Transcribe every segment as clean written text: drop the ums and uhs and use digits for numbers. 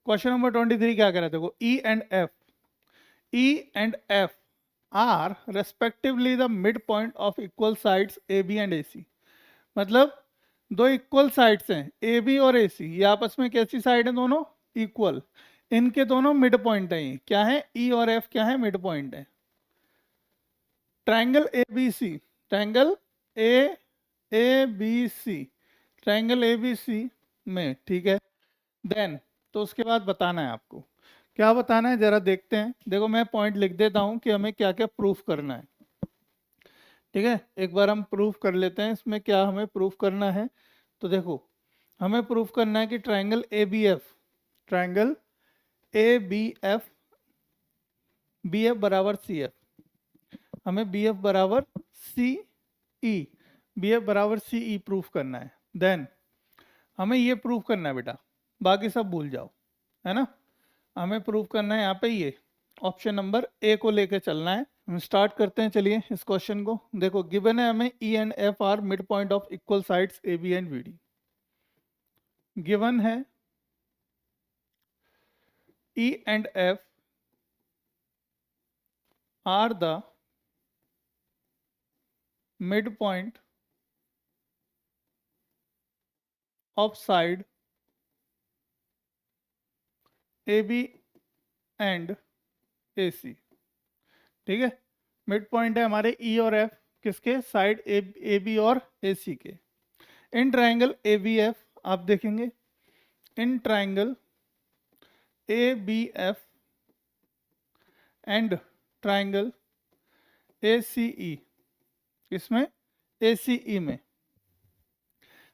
Question number 23 क्या कह रहे थे? देखो, E and F are respectively the mid point of equal sides A B and A C. मतलब दो इक्वल साइड्स हैं ए बी और ए सी, ये आपस में कैसी साइड है? दोनों इक्वल। इनके दोनों मिड पॉइंट हैं। ये क्या है? ई और एफ क्या है? मिड पॉइंट है। Triangle A B C, triangle A B C, triangle A B C में, ठीक है। देन तो उसके बाद बताना है आपको। क्या बताना है जरा देखते हैं। देखो मैं पॉइंट लिख देता हूं कि हमें क्या क्या प्रूफ करना है। ठीक है, एक बार हम प्रूफ कर लेते हैं इसमें क्या हमें प्रूफ करना है। तो देखो, हमें प्रूफ करना है कि triangle A B F, triangle A B F, B F बराबर सी एफ, हमें बी एफ बराबर सी ई, बी एफ बराबर सी ई प्रूफ करना है। देन हमें ये प्रूफ करना है बेटा, बाकी सब भूल जाओ, है ना। हमें प्रूफ करना है यहाँ पे ये ऑप्शन नंबर ए को लेके चलना है। हम स्टार्ट करते हैं, चलिए इस क्वेश्चन को। देखो गिवन है हमें E and F are mid point of equal sides A B and B D. Given है E and F are the mid point of side A B and A C. ठीक है, mid point है हमारे ई और F, किसके? Side A B और A C के। In triangle A B F आप देखेंगे, in triangle A B F and triangle A C E, इसमें ए सी ई में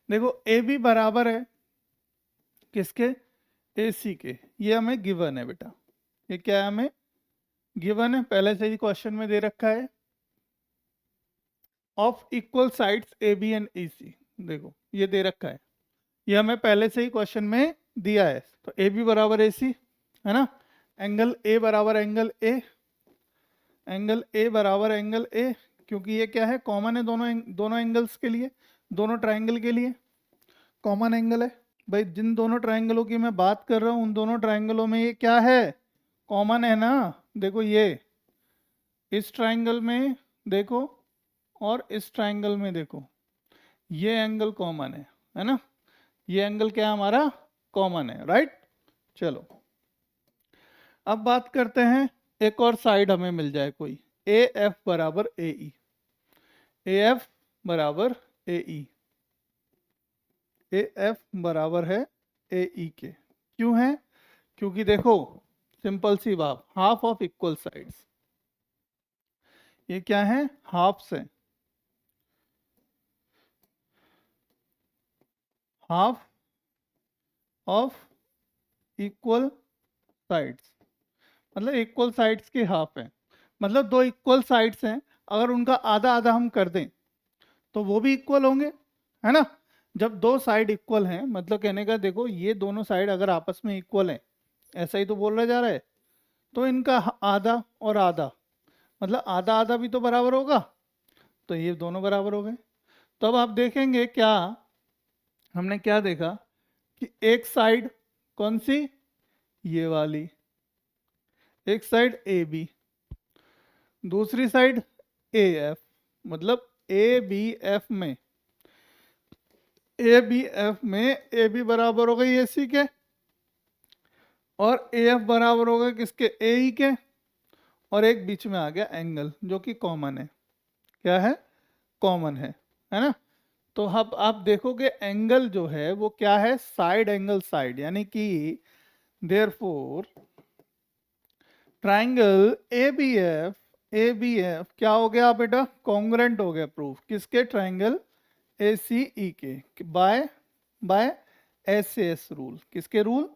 देखो ए बी बराबर है किसके? ए सी के। ये हमें गिवन है बेटा, ये क्या है? हमें गिवन है, पहले से ही क्वेश्चन में दे रखा है। Of equal sides A B and A C, देखो ये दे रखा है, ये हमें पहले से ही क्वेश्चन में दिया है। तो ए बी बराबर ए सी, है ना। एंगल ए बराबर एंगल ए, एंगल ए बराबर एंगल ए, क्योंकि ये क्या है? कॉमन है दोनों एंगल्स के लिए, दोनों ट्राइंगल के लिए कॉमन एंगल है। भाई जिन दोनों ट्राइंगलों की मैं बात कर रहा हूँ उन दोनों ट्राइंगलों में ये क्या है? कॉमन है ना। देखो ये इस ट्राइंगल में देखो और इस ट्राइंगल में देखो, ये एंगल कॉमन है ना। ये एंगल क्या है हमारा? कॉमन है, राइट। चलो अब बात करते हैं, एक और साइड हमें मिल जाए कोई, ए एफ बराबर ए ई, ए एफ बराबर ए ई, ए एफ बराबर है ए ई के। क्यों है? क्योंकि देखो सिंपल सी बात, हाफ ऑफ इक्वल साइड्स, ये क्या है? हाफ से, हाफ ऑफ इक्वल साइड्स, मतलब इक्वल साइड्स के हाफ है। मतलब दो इक्वल साइड्स हैं, अगर उनका आधा आधा हम कर दें तो वो भी इक्वल होंगे, है ना। जब दो साइड इक्वल हैं, मतलब कहने का देखो ये दोनों साइड अगर आपस में इक्वल हैं, ऐसा ही तो बोला जा रहा है, तो इनका आधा और आधा, मतलब आधा आधा भी तो बराबर होगा, तो ये दोनों बराबर हो गए। तो अब आप देखेंगे क्या, हमने क्या देखा कि एक साइड कौन सी? ये वाली, एक साइड ए बी, दूसरी साइड ए एफ, मतलब ए बी एफ में, ए बी एफ में ए बी बराबर हो गई ए सी के, और ए एफ बराबर हो गए किसके? ए ई के, और एक बीच में आ गया एंगल जो कि कॉमन है। क्या है? कॉमन है ना। तो अब आप देखोगे एंगल जो है वो क्या है? साइड एंगल साइड, यानी कि therefore triangle A B F क्या हो गया बेटा? कॉन्ग्रुएंट हो गया प्रूफ, किसके? ट्राइंगल ए सी ई के, by by S S rule. किसके रूल?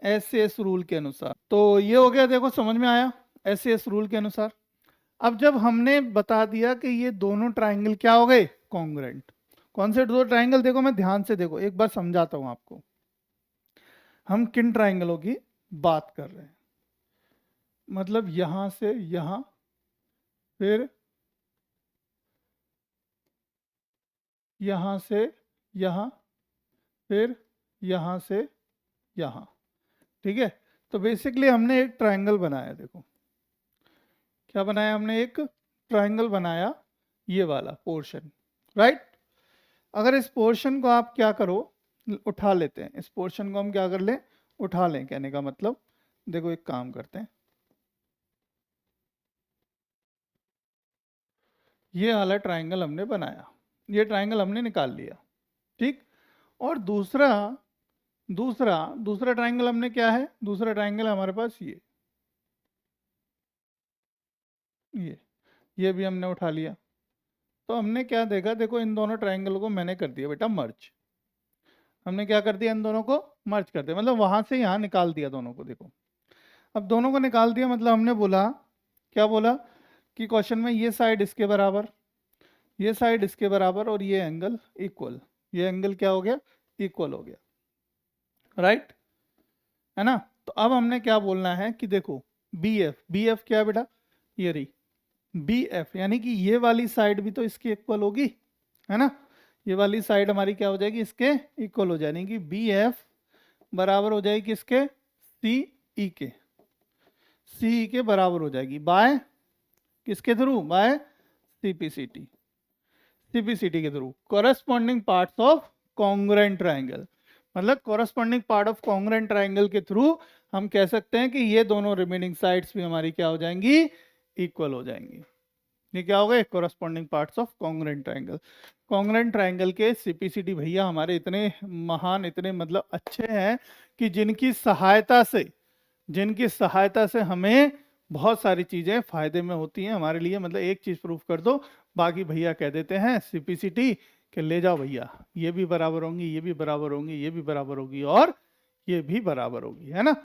एस एस रूल के अनुसार। तो ये हो गया, देखो समझ में आया, एस एस रूल के अनुसार। अब जब हमने बता दिया कि ये दोनों ट्राइंगल क्या हो गए? कॉन्ग्रुएंट। कौन से दो ट्राइंगल? देखो मैं ध्यान से देखो, एक बार समझाता हूं आपको, हम किन ट्राइंगलों की बात कर रहे हैं। मतलब यहां से यहां, फिर यहां से यहां, फिर यहां से यहां। ठीक है। तो बेसिकली हमने एक ट्रायंगल बनाया, देखो क्या बनाया हमने, एक ट्रायंगल बनाया, ये वाला पोर्शन, राइट। अगर इस पोर्शन को आप क्या करो, उठा लेते हैं, इस पोर्शन को हम क्या कर लें, उठा लें, कहने का मतलब देखो एक काम करते हैं, ये वाला ट्रायंगल हमने बनाया, ये ट्रायंगल हमने निकाल लिया, ठीक। और दूसरा दूसरा दूसरा ट्रायंगल हमने क्या है, दूसरा ट्रायंगल हमारे पास ये भी हमने उठा लिया। तो हमने क्या देखा, देखो इन दोनों ट्रायंगल को मैंने कर दिया बेटा मर्ज, हमने क्या कर दिया, इन दोनों को मर्ज कर दिया, मतलब वहां से यहाँ निकाल दिया दोनों को। देखो अब दोनों को निकाल दिया, मतलब हमने बोला, क्या बोला कि क्वेश्चन में ये साइड इसके बराबर, ये साइड इसके बराबर, और ये एंगल इक्वल, ये एंगल क्या हो गया, इक्वल हो गया, राइट, है ना। तो अब हमने क्या बोलना है कि देखो बी एफ क्या है बेटा, ये रही बी एफ, यानी कि ये वाली साइड भी तो इसके इक्वल होगी, है ना, ये वाली साइड हमारी क्या हो जाएगी, इसके इक्वल हो जाएगी, कि बी एफ बराबर हो जाएगी किसके, सी ई के, सी ई के बराबर हो जाएगी, बाय किसके थ्रू, बाय सीपीसीटी, सीपीसीटी के through, corresponding parts of congruent triangle, मतलब corresponding part of congruent triangle के थ्रू हम कह सकते हैं कि ये दोनों रिमेनिंग साइड्स भी हमारी क्या हो जाएंगी, इक्वल हो जाएंगी। ये क्या हो गए, corresponding parts of congruent triangle. Congruent triangle के सीपीसीटी भैया हमारे इतने महान, इतने मतलब अच्छे हैं कि जिनकी सहायता से हमें बहुत सारी चीजें फायदे में होती हैं हमारे लिए। मतलब एक चीज प्रूफ कर दो, बाकी भैया कह देते हैं सीपीसीटी के ले जाओ भैया, ये भी बराबर होंगी, ये भी बराबर होंगी, ये भी बराबर होगी, और ये भी बराबर होगी, है ना।